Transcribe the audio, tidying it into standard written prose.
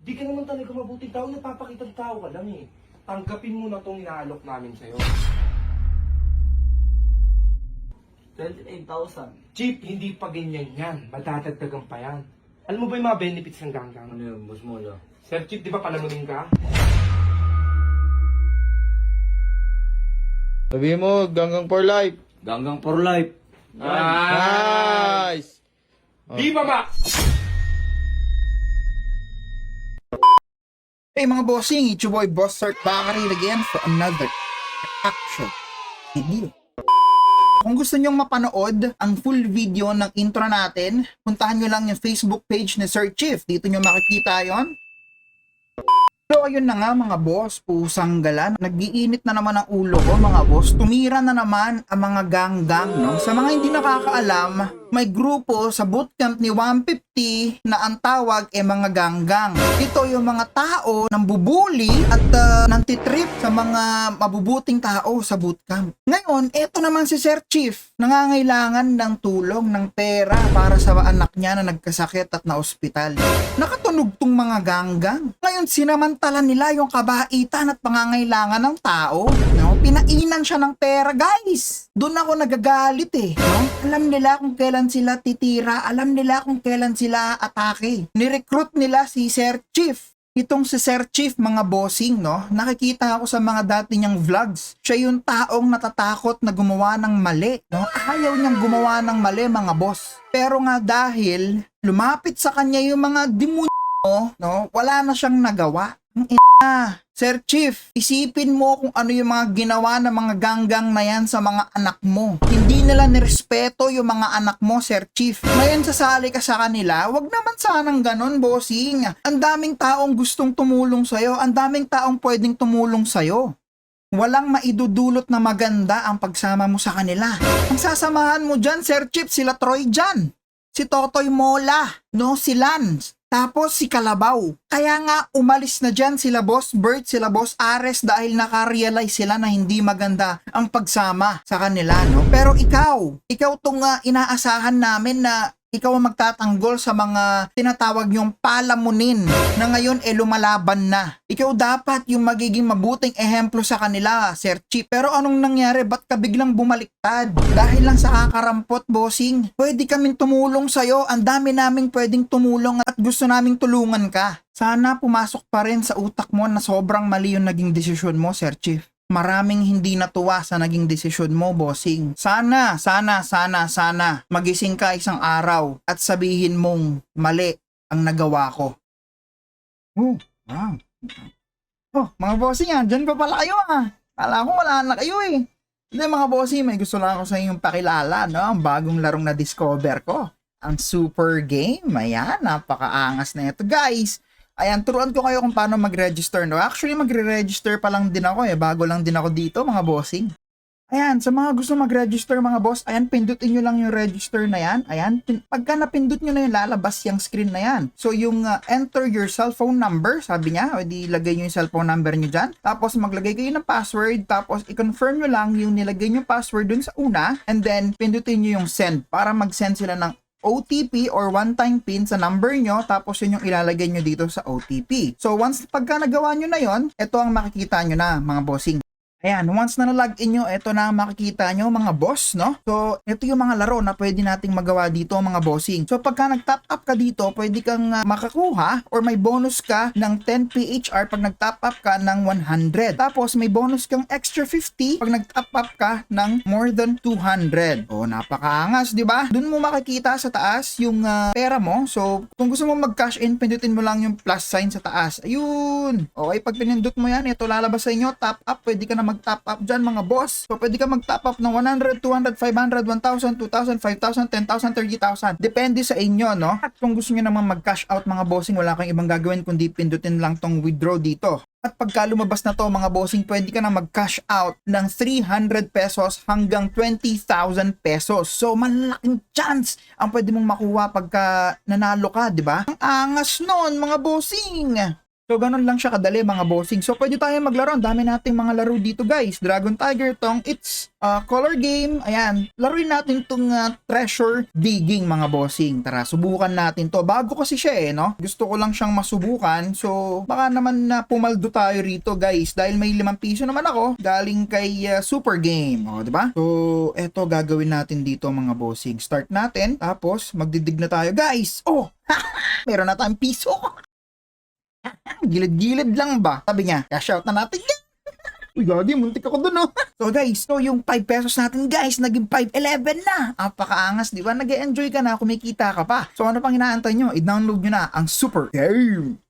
Di ka naman talaga mabuting tao, nagpapakitang tao ka lang eh. Tanggapin mo na itong inaalok namin sa'yo. 28,000. Chief, hindi pa ganyan yan. Madadagdagan pa yan. Alam mo ba yung mga benefits ng ganggang? Ano yun, boss mo lang? Sir Chief, di ba palamunin ka? Sabi mo, ganggang for life. Ganggang for life. Nice! Di ba ba? Hey mga bossing, it's your boy Boss Sart Bakari again for another action video. Kung gusto nyong mapanood ang full video ng intro natin, puntahan nyo lang yung Facebook page ni Sir Chief. Dito nyo makikita yon. So ayun na nga mga boss, pusang gala. Nag-iinit na naman ang ulo ko mga boss. Tumira na naman ang mga ganggang, no? Sa mga hindi nakakaalam, may grupo sa bootcamp ni 150 na ang tawag ay mga ganggang. Ito yung mga tao nang bubuli at nantitrip sa mga mabubuting tao sa bootcamp. Ngayon, eto naman si Sir Chief, nangangailangan ng tulong, ng pera para sa anak niya na nagkasakit at na-ospital. Nakatunog tong mga ganggang. Ngayon, sinamantala nila yung kabaitan at pangangailangan ng tao. No? Pinainan siya ng pera, guys. Doon ako nagagalit eh. No? Alam nila kung kailan sila titira, alam nila kung kailan sila atake. Nirecruit nila si Sir Chief. Itong si Sir Chief, mga bossing, no? Nakikita ako sa mga dati niyang vlogs. Siya yung taong natatakot na gumawa ng mali, no? Ayaw niyang gumawa ng mali, mga boss. Pero nga dahil lumapit sa kanya yung mga demonyo, no? Wala na siyang nagawa. Ang Sir Chief, isipin mo kung ano yung mga ginawa ng mga ganggang na yan sa mga anak mo. Hindi nila nirespeto yung mga anak mo, Sir Chief. Ngayon sasali ka sa kanila, wag naman sanang ganon, bossing. Ang daming taong gustong tumulong sa'yo, ang daming taong pwedeng tumulong sa'yo. Walang maidudulot na maganda ang pagsama mo sa kanila. Ang sasamahan mo dyan, Sir Chief, sila Troy dyan. Si Totoy Mola, no? Si Lance. Tapos si Kalabaw. Kaya nga umalis na dyan sila Boss Bert, sila Boss Ares dahil nakarealize sila na hindi maganda ang pagsama sa kanila, no? Pero ikaw tong inaasahan namin na ikaw ang magtatanggol sa mga tinatawag yung palamunin na ngayon lumalaban na. Ikaw dapat yung magiging mabuting ehemplo sa kanila, Sir Chief. Pero anong nangyari? Ba't ka biglang bumaliktad? Dahil lang sa kakarampot, bossing. Pwede kaming tumulong sa'yo. Ang dami naming pwedeng tumulong at gusto naming tulungan ka. Sana pumasok pa rin sa utak mo na sobrang mali yung naging desisyon mo, Sir Chief. Maraming hindi natuwa sa naging desisyon mo, bossing. Sana magising ka isang araw at sabihin mong mali ang nagawa ko. Oh, wow. Oh, mga bossing, dyan pa pala kayo Kala ko wala na kayo eh. Hindi mga bossing, may gusto lang ako sa inyong pakilala, no? Ang bagong larong na discover ko. Ang Super Game. Ayan, napakaangas na ito, guys. Ayan, turuan ko kayo kung paano mag-register, no? Actually, magre-register pa lang din ako bago lang din ako dito, mga bossing. Ayan, sa mga gusto mag-register, mga boss, ayan, pindutin nyo lang yung register na yan. Ayan, pagka napindut nyo na yung lalabas yung screen na yan. So, yung enter your cellphone number, sabi niya, o di lagay nyo yung cellphone number nyo dyan. Tapos, maglagay kayo ng password, tapos i-confirm nyo lang yung nilagay nyo password dun sa una, and then, pindutin nyo yung send para mag-send sila ng OTP or one-time PIN sa number nyo, tapos yun yung ilalagay nyo dito sa OTP. So, once pagka nagawa nyo na yon, ito ang makikita nyo na, mga bossing. Ayan, once na na-login nyo, ito na ang makikita nyo, mga boss, no? So, ito yung mga laro na pwede nating magawa dito, mga bossing. So, pagka nag-top up ka dito, pwede kang makakuha or may bonus ka ng 10 PHR pag nag-top up ka ng 100. Tapos, may bonus kang extra 50 pag nag-top up ka ng more than 200. O, napakaangas, di ba? Doon mo makikita sa taas yung pera mo. So, kung gusto mo mag-cash in, pindutin mo lang yung plus sign sa taas. Ayun! Okay, pag pinindot mo yan, ito lalabas sa inyo, top up, pwede ka na mag-top up dyan, mga boss. So, pwede ka mag-top up ng 100, 200, 500, 1,000, 2,000, 5,000, 10,000, 30,000. Depende sa inyo, no? At kung gusto nyo naman mag-cash out, mga bossing, wala kang ibang gagawin kundi pindutin lang tong withdraw dito. At pagka lumabas na to, mga bossing, pwede ka na mag-cash out ng 300 pesos hanggang 20,000 pesos. So, malaking chance ang pwede mong makuha pagka nanalo ka, di ba? Ang angas nun, mga bossing! So, ganun lang siya kadali mga bossing. So, pwede tayo maglaro. Ang dami nating mga laro dito guys. Dragon Tiger Tong, it's color game. Ayan, laruin natin tong treasure digging mga bossing. Tara, subukan natin to. Bago kasi siya no? Gusto ko lang siyang masubukan. So, baka naman na pumaldo tayo rito guys. Dahil may 5 piso naman ako galing kay Super Game. O, diba? So, eto gagawin natin dito mga bossing. Start natin. Tapos, magdidig na tayo guys. Oh! Meron na tayong piso. Gilid-gilid lang ba? Sabi niya, cash out na natin yan. Uy, gagi, muntik ako dun, So guys, so yung 5 pesos natin guys, naging 5.11 na. Apakaangas, di ba? Nag-enjoy ka na, kumikita ka pa. So ano pang inaantay nyo? I-download nyo na ang Super Game.